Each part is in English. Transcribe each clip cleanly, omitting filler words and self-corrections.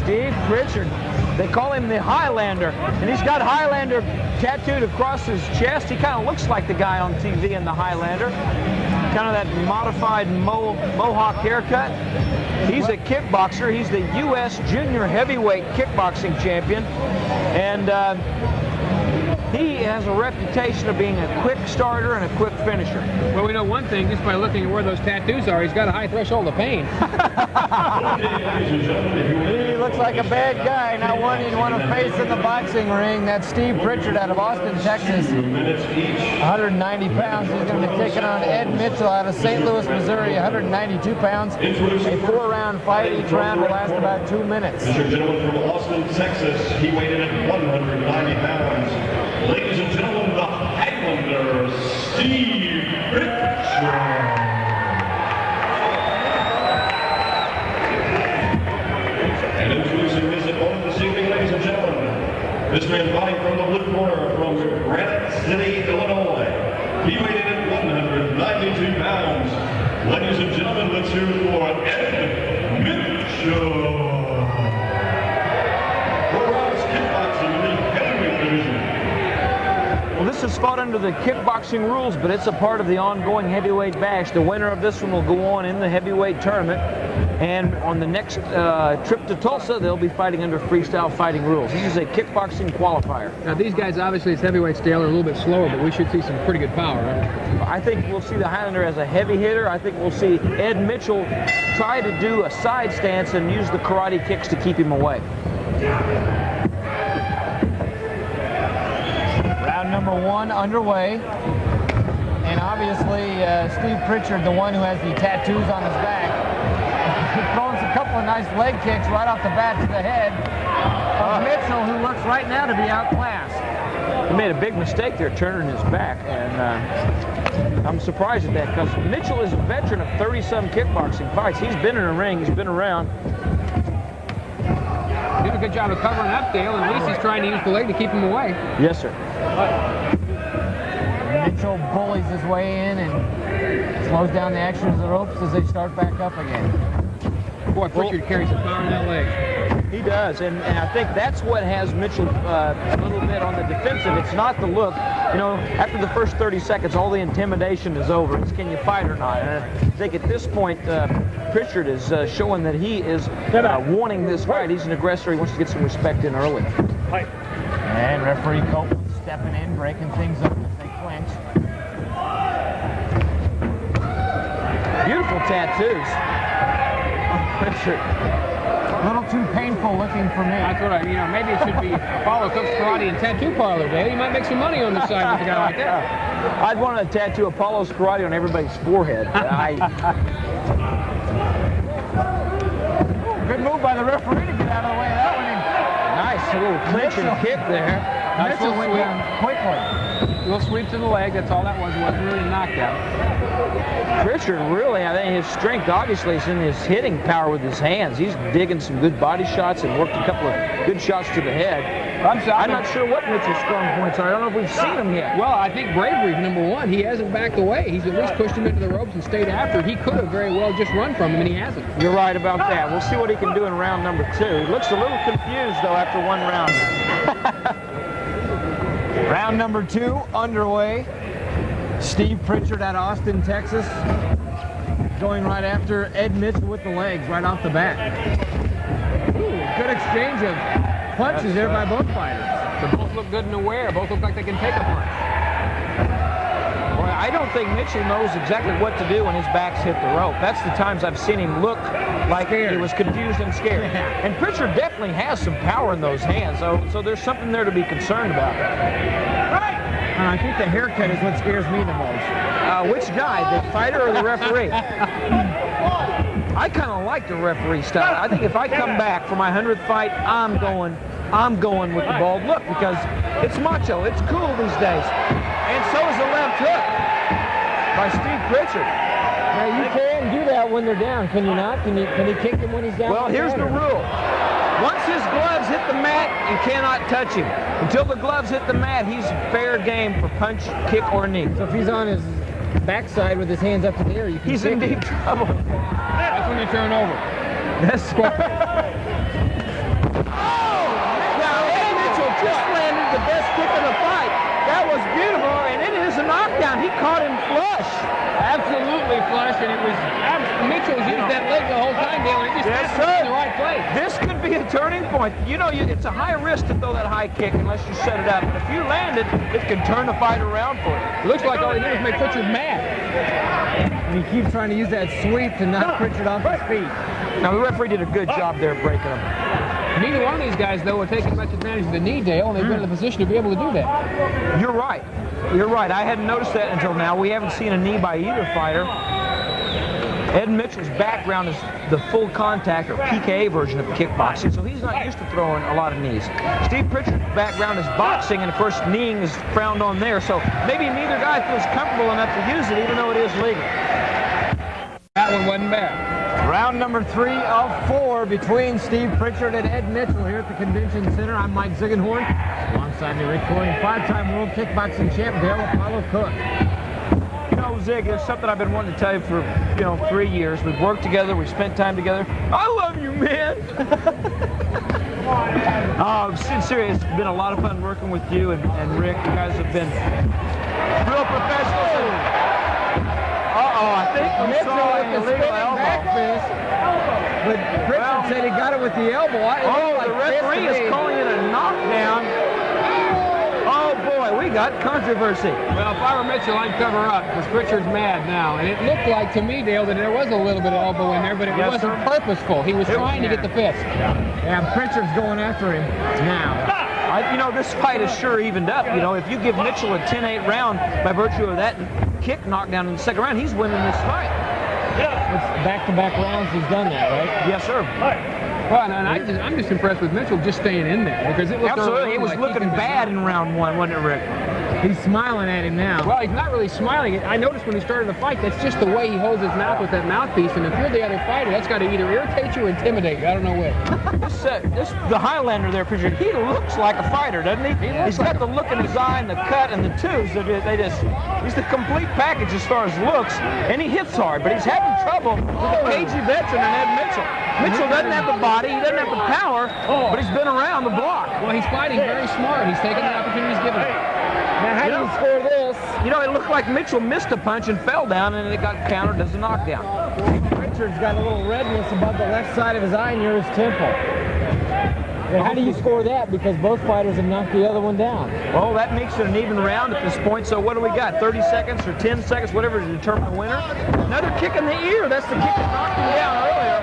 Steve Pritchard. They call him the Highlander, and he's got Highlander tattooed across his chest. He kind of looks like the guy on TV in the Highlander. Kind of that modified mohawk haircut. He's a kickboxer. He's the U.S. Junior Heavyweight Kickboxing Champion. And he has a reputation of being a quick starter and a quick finisher. Well, we know one thing just by looking at where those tattoos are. He's got a high threshold of pain. He looks like a bad guy. Now one you'd want to face in the boxing ring. That's Steve Pritchard out of Austin, Texas. 190 pounds. He's going to be taking on Ed Mitchell out of St. Louis, Missouri. 192 pounds. A 4-round fight. Each round will last about 2 minutes. These are gentlemen from Austin, Texas. He weighed in at 190 pounds. Ladies and gentlemen, the Highlander, Steve Pritchard. And introducing his opponent this evening, ladies and gentlemen, this man fighting from the blue corner from Granite City, Illinois. He weighed in at 192 pounds. Ladies and gentlemen, let's hear it for Ed Mitchell. 4 rounds kickboxing in the heavyweight division. Well, this is fought under the kickboxing rules, but it's a part of the ongoing heavyweight bash. The winner of this one will go on in the heavyweight tournament. And on the next trip to Tulsa, they'll be fighting under freestyle fighting rules. This is a kickboxing qualifier. Now, these guys, obviously, as heavyweight scale, are a little bit slower, but we should see some pretty good power, right? I think we'll see the Highlander as a heavy hitter. I think we'll see Ed Mitchell try to do a side stance and use the karate kicks to keep him away. Round number 1 underway. And obviously, Steve Pritchard, the one who has the tattoos on his back, throws a couple of nice leg kicks right off the bat to the head of Mitchell, who looks right now to be outclassed. He made a big mistake there, turning his back, and I'm surprised at that because Mitchell is a veteran of 30-some kickboxing fights. He's been in a ring, he's been around. Did a good job of covering up Dale, and at least he's trying to use the leg to keep him away. Yes, sir. Mitchell bullies his way in and slows down the action of the ropes as they start back up again. Boy, Pritchard carries some power in that leg. He does, and I think that's what has Mitchell a little bit on the defensive. It's not the look. You know, after the first 30 seconds, all the intimidation is over. It's can you fight or not? And I think at this point, Pritchard is showing that he is wanting this fight. He's an aggressor. He wants to get some respect in early. And referee Copeland stepping in, breaking things up as they clinch. Beautiful tattoos on Pritchard. A little too painful looking for me. That's what maybe it should be Apollo Cook's Karate and Tattoo Parlor, Dale. You might make some money on the side with a guy like that. I'd want to tattoo Apollo's Karate on everybody's forehead. Good move by the referee to get out of the way of that one. Nice little clinch and kick there. Nice Mitchell went down quickly. Little sweep to the leg, that's all that was. It wasn't really a knockout. Pritchard really, I think his strength obviously is in his hitting power with his hands. He's digging some good body shots and worked a couple of good shots to the head. I'm not sure what Mitchell's strong points are. I don't know if we've seen them yet. Well, I think bravery is number 1. He hasn't backed away. He's at least pushed him into the ropes and stayed after it. He could have very well just run from him, and he hasn't. You're right about that. We'll see what he can do in round number 2. He looks a little confused, though, after 1 round. Round number 2 underway. Steve Pritchard out of Austin, Texas, going right after Ed Mitchell with the legs right off the bat. Ooh, good exchange of punches there by both fighters. They both look good and aware. Both look like they can take a punch. Well, I don't think Mitchell knows exactly what to do when his back's hit the rope. That's the times I've seen him look like he was confused and scared. And Pritchard definitely has some power in those hands, so there's something there to be concerned about. I think the haircut is what scares me the most. Which guy, the fighter or the referee? I kind of like the referee style. I think if I come back for my 100th fight, I'm going with the bald look because it's macho, it's cool these days. And so is the left hook by Steve Pritchard. Now you can do that when they're down, can you not? Can he kick him when he's down? Well, here's the rule. Once his gloves hit the mat, you cannot touch him. Until the gloves hit the mat, he's fair game for punch, kick, or knee. So if he's on his backside with his hands up in the air, you can he's in deep trouble. That's when you turn over. That's and it was Mitchell was using that leg the whole time, Dale, and it just Yes, happened sir. in the right place. This could be a turning point. You know, it's a high risk to throw that high kick unless you set it up. But if you land it, it can turn the fight around for you. It looks like all he did was make Pritchard mad. And he keeps trying to use that sweep to knock Pritchard off his feet. Now, the referee did a good job there breaking him. Neither one of these guys, though, are taking much advantage of the knee, Dale, and they've been in the position to be able to do that. You're right. You're right. I hadn't noticed that until now. We haven't seen a knee by either fighter. Ed Mitchell's background is the full contact or PKA version of kickboxing, so he's not used to throwing a lot of knees. Steve Pritchard's background is boxing, and of course kneeing is frowned on there, so maybe neither guy feels comfortable enough to use it, even though it is legal. That one wasn't bad. Round number 3 of 4 between Steve Pritchard and Ed Mitchell here at the Convention Center. I'm Mike Ziegenhorn. Alongside me, Rick Corey, 5-time world kickboxing champ Dale Apollo Cook. You know, Zig, there's something I've been wanting to tell you for, 3 years. We've worked together, we've spent time together. I love you, man. Sincerely, it's been a lot of fun working with you and Rick. You guys have been real professionals. I think we saw an illegal elbow. But Pritchard said he got it with the elbow. The referee is calling it a knockdown. Oh boy, we got controversy. Well, if I were Mitchell, I'd cover up because Pritchard's mad now. And it looked like to me, Dale, that there was a little bit of elbow in there, but it wasn't purposeful. He was trying to get the fist. Yeah, Pritchard's going after him now. This fight is sure evened up. If you give Mitchell a 10-8 round by virtue of that kick knockdown in the second round, he's winning this fight. It's back-to-back rounds he's done that, right? Yes, sir. Well, and I'm just impressed with Mitchell just staying in there because it looked Absolutely. It was like looking bad in round 1, wasn't it, Rick? He's smiling at him now. Well, he's not really smiling. I noticed when he started the fight, that's just the way he holds his mouth with that mouthpiece. And if you're the other fighter, that's got to either irritate you or intimidate you. I don't know which. The Highlander there, Pritchard, he looks like a fighter, doesn't he? He's got the look in his eye and the cut and the twos. He's the complete package as far as looks, and he hits hard, but he's having trouble with the cagey veteran and Ed Mitchell. Mitchell doesn't have the body, he doesn't have the power, but he's been around the block. Well, he's fighting very smart. He's taking the opportunities given him. Now, how do you score this? It looked like Mitchell missed a punch and fell down, and it got countered as a knockdown. Pritchard's got a little redness above the left side of his eye near his temple. Now, how do you score that? Because both fighters have knocked the other one down. Well, that makes it an even round at this point. So what do we got? 30 seconds or 10 seconds, whatever, to determine the winner? Another kick in the ear. That's the kick that knocked him down earlier.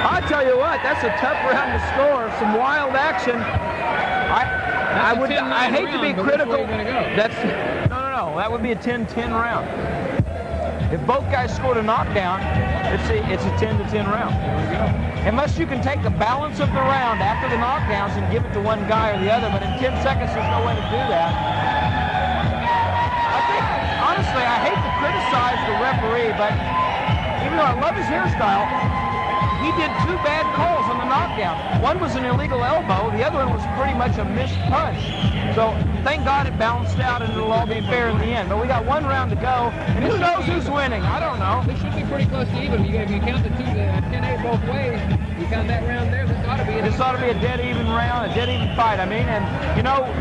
I tell you what, that's a tough round to score. Some wild action. I hate to be critical. No. That would be a 10-10 round. If both guys scored a knockdown, it's a 10-10 round. Unless you can take the balance of the round after the knockdowns and give it to one guy or the other, but in 10 seconds, there's no way to do that. Honestly, I hate to criticize the referee, but even though I love his hairstyle, he did 2 bad calls on the knockdown. One was an illegal elbow, the other one was pretty much a missed punch. So thank God it balanced out and it'll all be fair in the end. But we got 1 round to go, and who knows who's winning? I don't know. This should be pretty close to even. If you count the 10-8 both ways, you count that round there, this ought to be a dead even round, a dead even fight. And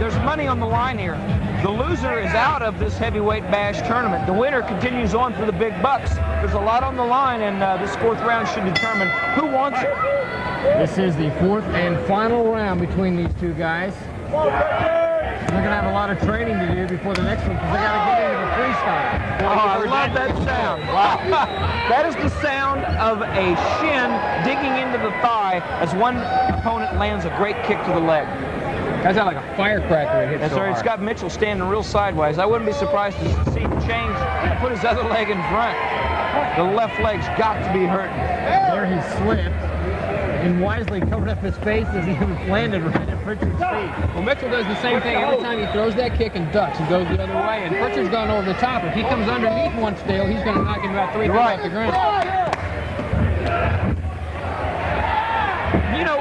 there's money on the line here. The loser is out of this heavyweight bash tournament. The winner continues on for the big bucks. There's a lot on the line, and this 4th round should determine who wants it. This is the 4th and final round between these two guys. They're going to have a lot of training to do before the next one because they got to get into the freestyle. I love that sound. Wow. That is the sound of a shin digging into the thigh as one opponent lands a great kick to the leg. That's not like a firecracker. It hits That's so right. hard. It's got Mitchell standing real sideways. I wouldn't be surprised to see him change and put his other leg in front. The left leg's got to be hurting. There he slipped and wisely covered up his face as he landed right at Pritchard's feet. Well, Mitchell does the same thing every time he throws that kick and ducks and goes the other way. And Pritchard's gone over the top. If he comes underneath once, Dale, he's going to knock him about 3 feet off the ground.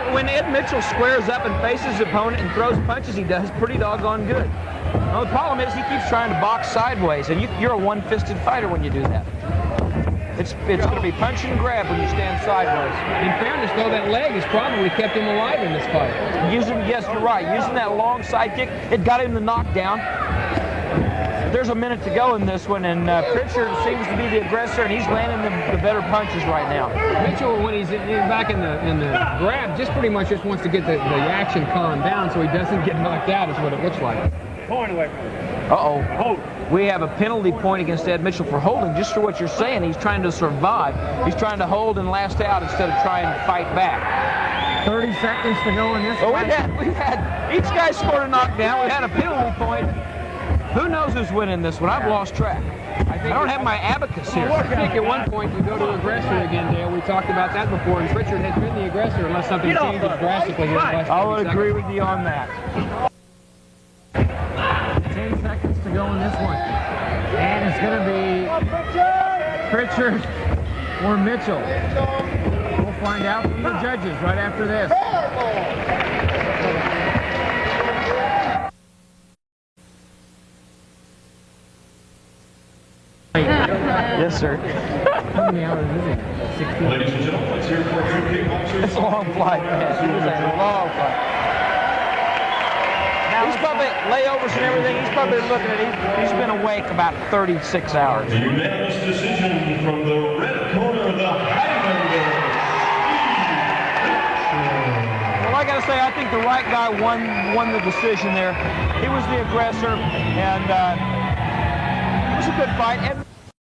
When Ed Mitchell squares up and faces his opponent and throws punches, he does pretty doggone good. Well, the problem is he keeps trying to box sideways, and you're a one-fisted fighter when you do that. It's going to be punch and grab when you stand sideways. In fairness, though, that leg has probably kept him alive in this fight. Yes, you're right. Using that long side kick, it got him the knockdown. there's a minute to go in this one, and Pritchard seems to be the aggressor, and he's landing the better punches right now. Mitchell, when he's back in the grab, just pretty much just wants to get the action calmed down so he doesn't get knocked out, is what it looks like. Point away from him. Uh-oh. Hold. We have a penalty point against Ed Mitchell for holding, just for what you're saying. He's trying to survive. He's trying to hold and last out instead of trying to fight back. 30 seconds to go in this Well, fight. we've had each guy scored a knockdown. We had a penalty point. Who knows who's winning this one? I've lost track. I don't have my abacus here. I think at one point you go to aggressor again, Dale. We talked about that before, and Pritchard has been the aggressor unless something changes drastically here in the last I would 30 agree seconds. with you on that. 10 seconds to go in this one. And it's going to be Pritchard or Mitchell. We'll find out from the judges right after this. Yes, sir. How many hours is it? 16? Ladies and gentlemen, let's hear it for two kickboxers. It's a long flight, man. It's a long flight. He's probably layovers and everything. He's probably looking at it. He's been awake about 36 hours. A unanimous decision from the red corner, the Highlander. Well, I got to say, I think the right guy won the decision there. He was the aggressor, and it was a good fight.